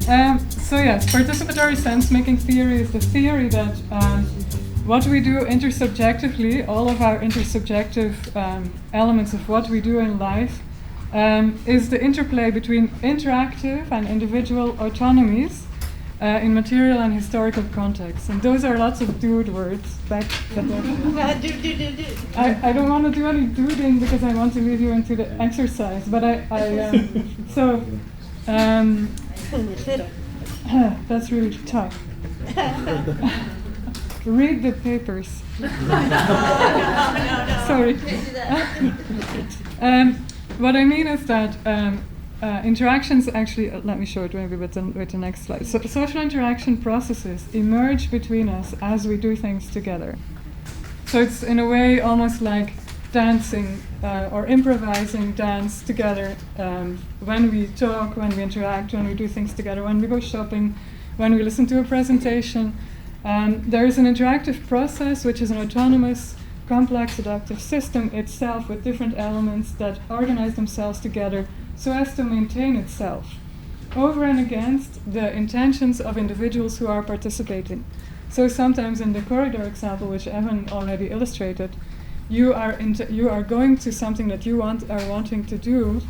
So yes, participatory sense-making theory is the theory that what we do intersubjectively, all of our intersubjective elements of what we do in life, is the interplay between interactive and individual autonomies in material and historical contexts. And those are lots of dude words. I don't want to do any duding because I want to lead you into the exercise. But that's really tough. Read the papers. Sorry. What I mean is that interactions actually, let me show it maybe with the next slide. So social interaction processes emerge between us as we do things together. So it's in a way almost like dancing or improvising dance together when we talk, when we interact, when we do things together, when we go shopping, when we listen to a presentation. There is an interactive process which is an autonomous, complex, adaptive system itself with different elements that organize themselves together so as to maintain itself over and against the intentions of individuals who are participating. So sometimes in the corridor example, which Evan already illustrated, you are going to something that you are wanting to do,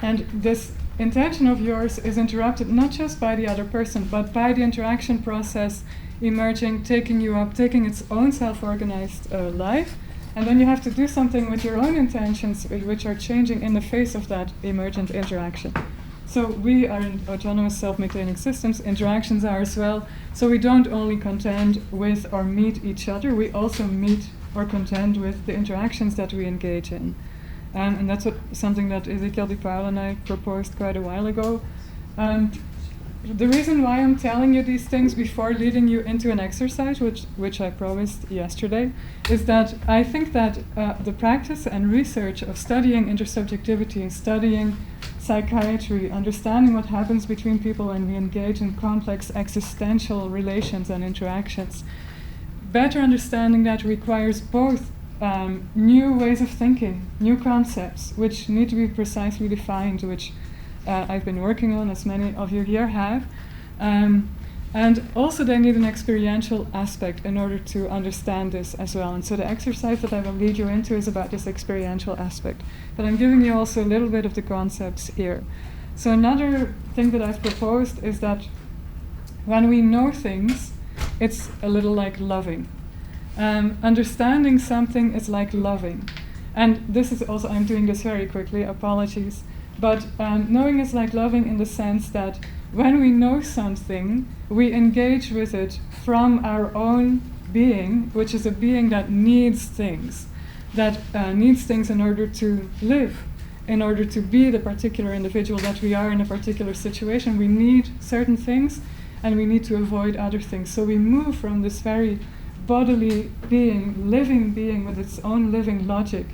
and this intention of yours is interrupted not just by the other person, but by the interaction process emerging, taking you up, taking its own self-organized life, and then you have to do something with your own intentions, which are changing in the face of that emergent interaction. So we are in autonomous self-maintaining systems, interactions are as well, so we don't only contend with or meet each other, we also meet or contend with the interactions that we engage in. And that's something that Ezekiel De Paul and I proposed quite a while ago. The reason why I'm telling you these things before leading you into an exercise, which I promised yesterday, is that I think that the practice and research of studying intersubjectivity, studying psychiatry, understanding what happens between people when we engage in complex existential relations and interactions, better understanding that requires both new ways of thinking, new concepts, which need to be precisely defined, which I've been working on, as many of you here have. And also they need an experiential aspect in order to understand this as well. And so the exercise that I will lead you into is about this experiential aspect. But I'm giving you also a little bit of the concepts here. So another thing that I've proposed is that when we know things, it's a little like loving. Understanding something is like loving. And this is also, I'm doing this very quickly, apologies. But knowing is like loving in the sense that when we know something, we engage with it from our own being, which is a being that needs things in order to live, in order to be the particular individual that we are in a particular situation. We need certain things, and we need to avoid other things. So we move from this very bodily being, living being with its own living logic.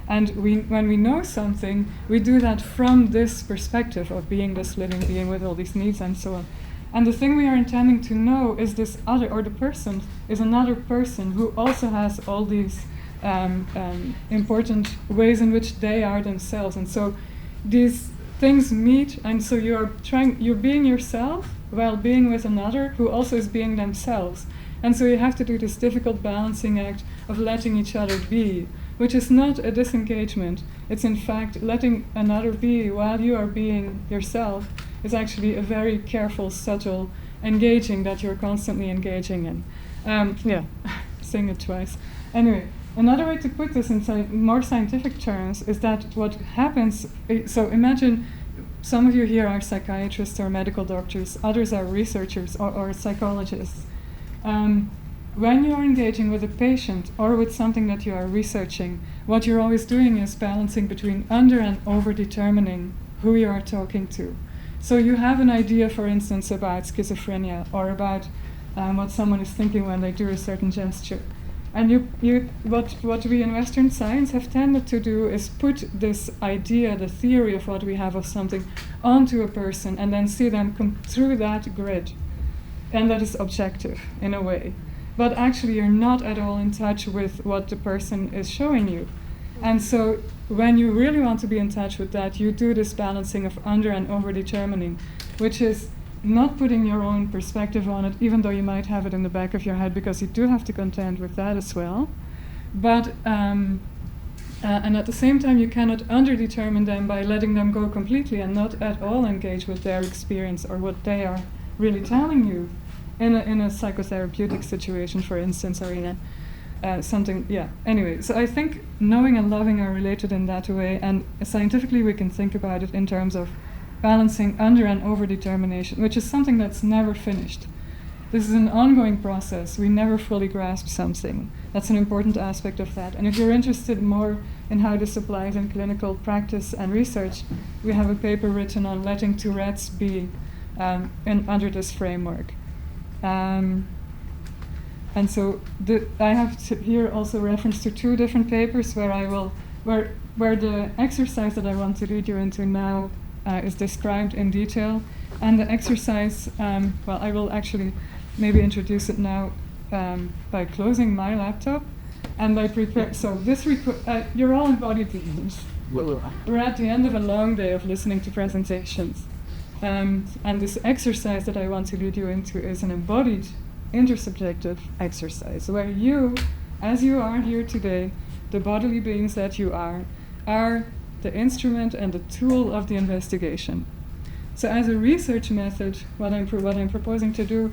And when we know something, we do that from this perspective of being this living being with all these needs and so on. And the thing we are intending to know is this other, or the person is another person who also has all these important ways in which they are themselves. And so these things meet, and so you're being yourself while being with another who also is being themselves. And so you have to do this difficult balancing act of letting each other be, which is not a disengagement. It's in fact letting another be while you are being yourself is actually a very careful, subtle engaging that you're constantly engaging in. Saying it twice. Anyway, another way to put this in more scientific terms is that what happens, so imagine some of you here are psychiatrists or medical doctors, others are researchers or psychologists. When you're engaging with a patient or with something that you are researching, what you're always doing is balancing between under and over determining who you are talking to. So you have an idea, for instance, about schizophrenia or about what someone is thinking when they do a certain gesture. And what we in Western science have tended to do is put this idea, the theory of what we have of something, onto a person and then see them come through that grid. And that is objective in a way. But actually you're not at all in touch with what the person is showing you. And so when you really want to be in touch with that, you do this balancing of under and over determining, which is not putting your own perspective on it, even though you might have it in the back of your head, because you do have to contend with that as well. But and at the same time, you cannot underdetermine them by letting them go completely and not at all engage with their experience or what they are really telling you in a psychotherapeutic situation, for instance, or in something. Yeah. Anyway, so I think knowing and loving are related in that way, and scientifically we can think about it in terms of balancing under and over determination, which is something that's never finished. This is an ongoing process. We never fully grasp something. That's an important aspect of that. And if you're interested more in how this applies in clinical practice and research, we have a paper written on letting Tourette's be under this framework. And so I have here also reference to 2 different papers where the exercise that I want to lead you into now is described in detail. And the exercise, well, I will actually maybe introduce it now by closing my laptop and by prepare. So this you're all embodied beings. We're at the end of a long day of listening to presentations. And this exercise that I want to lead you into is an embodied intersubjective exercise where you, as you are here today, the bodily beings that you are the instrument and the tool of the investigation. So as a research method, what I'm proposing to do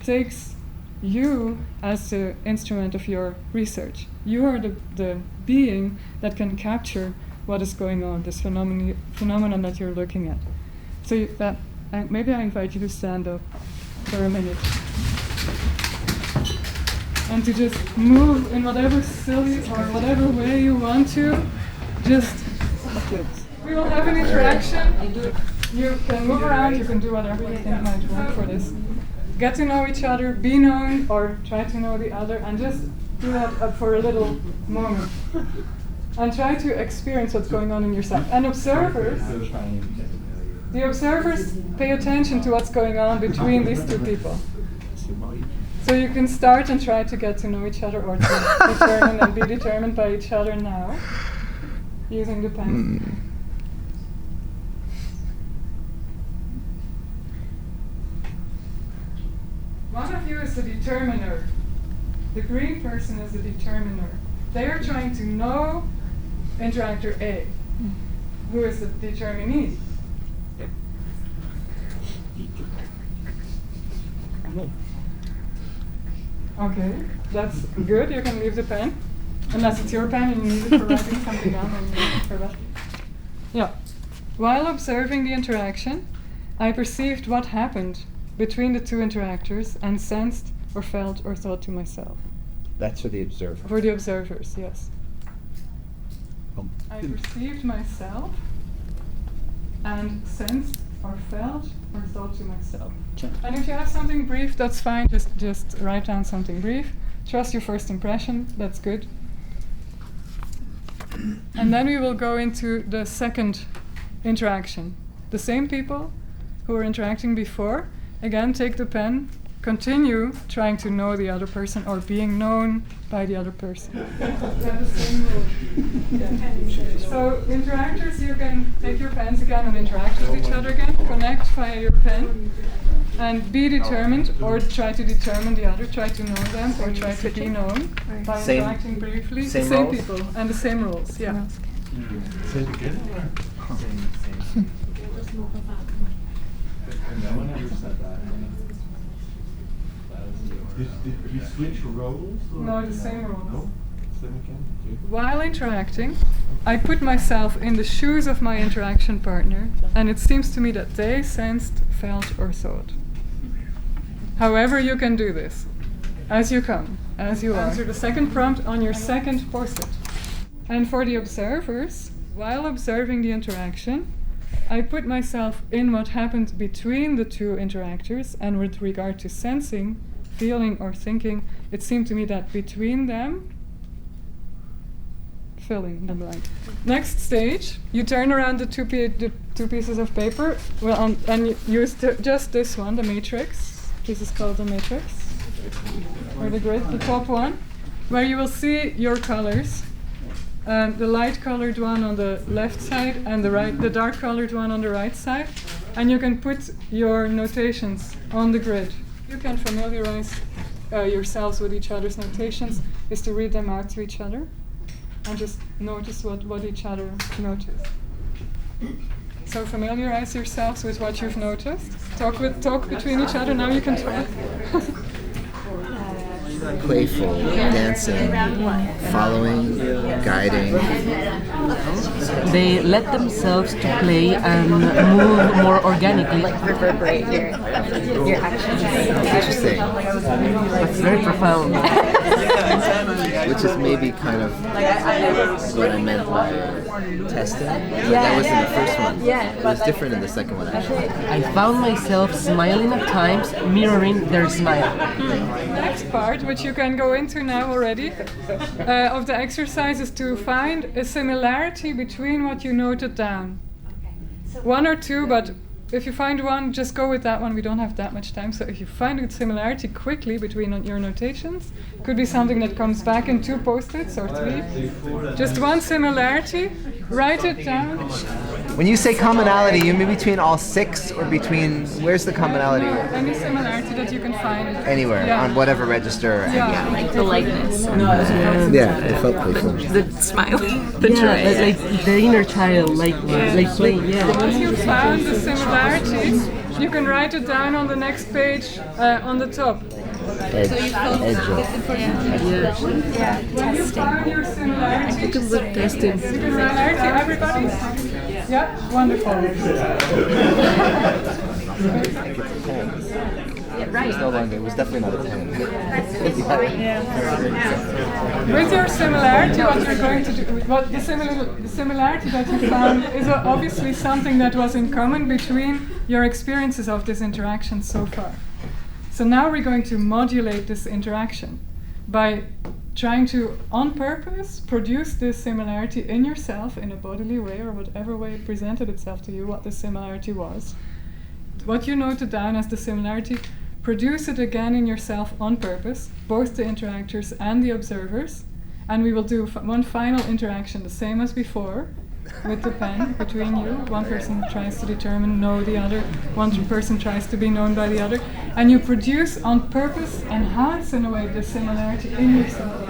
takes you as the instrument of your research. You are the being that can capture what is going on, this phenomenon that you're looking at. So maybe I invite you to stand up for a minute and to just move in whatever silly or whatever way you want to. We will have an interaction. You can move around, you can do whatever you think might work for this. Get to know each other, be known, or try to know the other, and just do that for a little moment. And try to experience what's going on in yourself. And the observers pay attention to what's going on between these 2 people. So you can start and try to get to know each other, or to determine and be determined by each other now, using the pen. One of you is the determiner. The green person is the determiner. They are trying to know interactor A, who is the determinee. Okay, that's good. You can leave the pen, unless it's your pen and you need it for writing something down. And you need it for that. Yeah. While observing the interaction, I perceived what happened between the 2 interactors and sensed or felt or thought to myself. That's for the observer. For the observers, yes. I perceived myself and sensed or felt or thought to myself. And if you have something brief, that's fine. Just write down something brief. Trust your first impression. That's good. And then we will go into the second interaction. The same people who were interacting before, again, take the pen, continue trying to know the other person or being known by the other person. The same rule. Yeah. So interactors, you can take your pens again and interact with each other again, connect via your pen, and be determined or try to determine the other, try to know them or try to be known by interacting briefly. The same people and the same rules, yeah. Say it again. No one ever said that. Did you switch roles? No, the same roles. No? Same again? Okay. While interacting, I put myself in the shoes of my interaction partner, and it seems to me that they sensed, felt, or thought. However you can do this, as you come, as you are. Answer the second prompt on your second post-it. And for the observers, while observing the interaction, I put myself in what happened between the 2 interactors, and with regard to sensing, feeling, or thinking, it seemed to me that between them, filling the blank. Next stage, you turn around the 2 pieces of paper, and you use just this one, the matrix. This is called the matrix, or the grid, the top one, where you will see your colors. The light colored one on the left side and the dark colored one on the right side. and you can put your notations on the grid. You can familiarize yourselves with each other's notations, is to read them out to each other and just notice what each other noticed. So familiarize yourselves with what you've noticed. Talk between each other. Now you can talk. Playful, dancing, following, guiding. They let themselves to play and move more organically. Like reverberate your actions. Interesting. That's very profound. Which is maybe kind of what I meant by testing. That was in the first one. Yeah. It was different in the second one, actually. I found myself smiling at times, mirroring their smile. Next part, which you can go into now already, of the exercise is to find a similarity between what you noted down. One or two, but if you find one, just go with that one. We don't have that much time. So if you find a similarity quickly between your notations, could be something that comes back in 2 post-its or 3. Just one similarity, write it down. When you say commonality, you mean between all 6 or between, where's the commonality? Any similarity that you can find. Anywhere, Yeah. on whatever register. Yeah. Like the likeness. Yeah, it felt playful. The smile. The Yeah, like the inner child, like playing. Yeah. Once you found the similarity, you can write it down on the next page on the top. Edge of. When you found your similarity, Testing. similarity, everybody? Yeah, wonderful. It was no longer, it was definitely not a plan. With your similarity, what you're going to do, what the similarity that you found is obviously something that was in common between your experiences of this interaction so far. So now we're going to modulate this interaction by trying to, on purpose, produce this similarity in yourself in a bodily way or whatever way it presented itself to you, what the similarity was. What you noted down as the similarity, produce it again in yourself on purpose, both the interactors and the observers, and we will do one final interaction, the same as before, with the pen between you. One person tries to know the other, one person tries to be known by the other, and you produce on purpose, enhance in a way the similarity in yourself.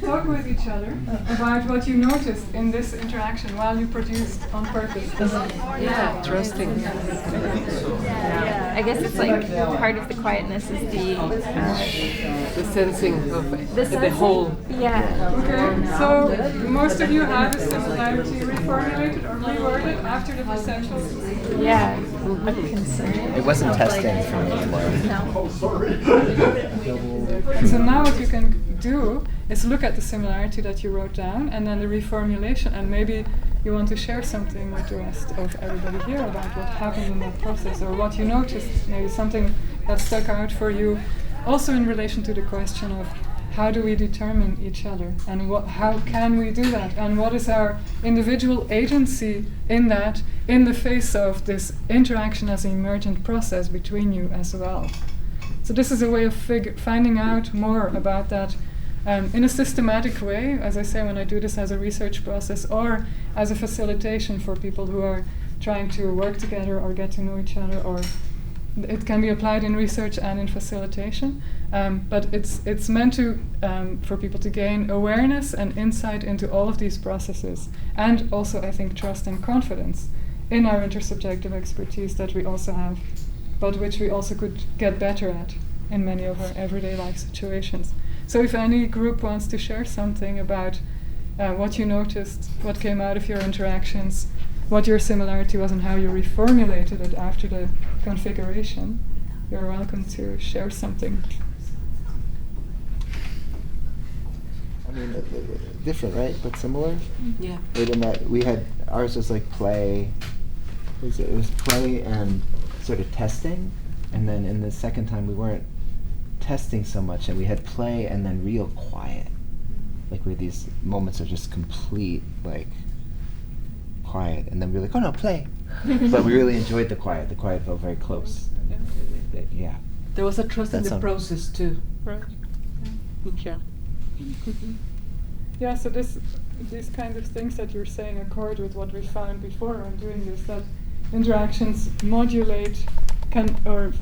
Talk with each other about what you noticed in this interaction while you produced on purpose. Yeah, trusting. I guess it's like part of the quietness is the sensing of the sensing? whole. Yeah. Okay, so most of you have a similarity reformulated or reworded after the perceptual. Yeah. It wasn't testing for me anymore. And so now what you can do is look at the similarity that you wrote down and then the reformulation, and maybe you want to share something with the rest of everybody here about what happened in that process or what you noticed, maybe something that stuck out for you, also in relation to the question of how do we determine each other and how can we do that, and what is our individual agency in that in the face of this interaction as an emergent process between you as well. So this is a way of finding out more about that in a systematic way, as I say, when I do this as a research process or as a facilitation for people who are trying to work together or get to know each other, or it can be applied in research and in facilitation. But it's meant to for people to gain awareness and insight into all of these processes, and also, I think, trust and confidence in our intersubjective expertise that we also have, but which we also could get better at in many of our everyday life situations. So if any group wants to share something about what you noticed, what came out of your interactions, what your similarity was and how you reformulated it after the configuration, you're welcome to share something. I mean, different, right? But similar? Yeah. Right, in that we had, ours was like play. It was play and sort of testing. And then in the second time we weren't testing so much, and we had play and then real quiet. Like we had these moments of just complete, like, quiet. And then we were like, oh no, play. But we really enjoyed the quiet. The quiet felt very close. Yeah. There was a trust in That's the all. process too. Right. Yeah. Yeah, so these kinds of things that you're saying accord with what we found before on doing this, that interactions modulate, or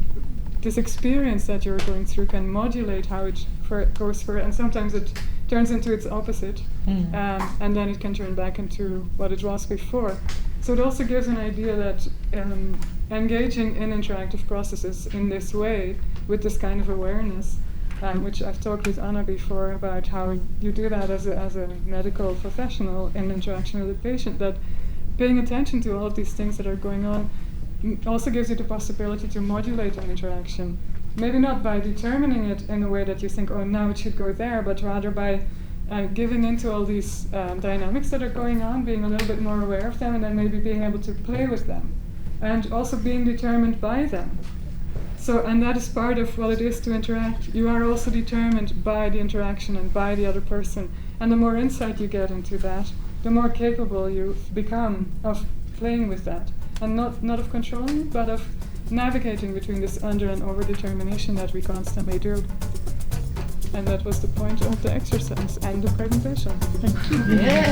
this experience that you're going through can modulate how it goes for it, and sometimes it turns into its opposite, and then it can turn back into what it was before. So it also gives an idea that engaging in interactive processes in this way, with this kind of awareness, which I've talked with Anna before about how you do that as a medical professional in interaction with a patient, that paying attention to all of these things that are going on also gives you the possibility to modulate an interaction. Maybe not by determining it in a way that you think, oh, now it should go there, but rather by giving into all these dynamics that are going on, being a little bit more aware of them, and then maybe being able to play with them, and also being determined by them. So, and that is part of what it is to interact. You are also determined by the interaction and by the other person. And the more insight you get into that, the more capable you become of playing with that. And not of controlling it, but of navigating between this under and over determination that we constantly do. And that was the point of the exercise and the presentation. Thank you. Yeah.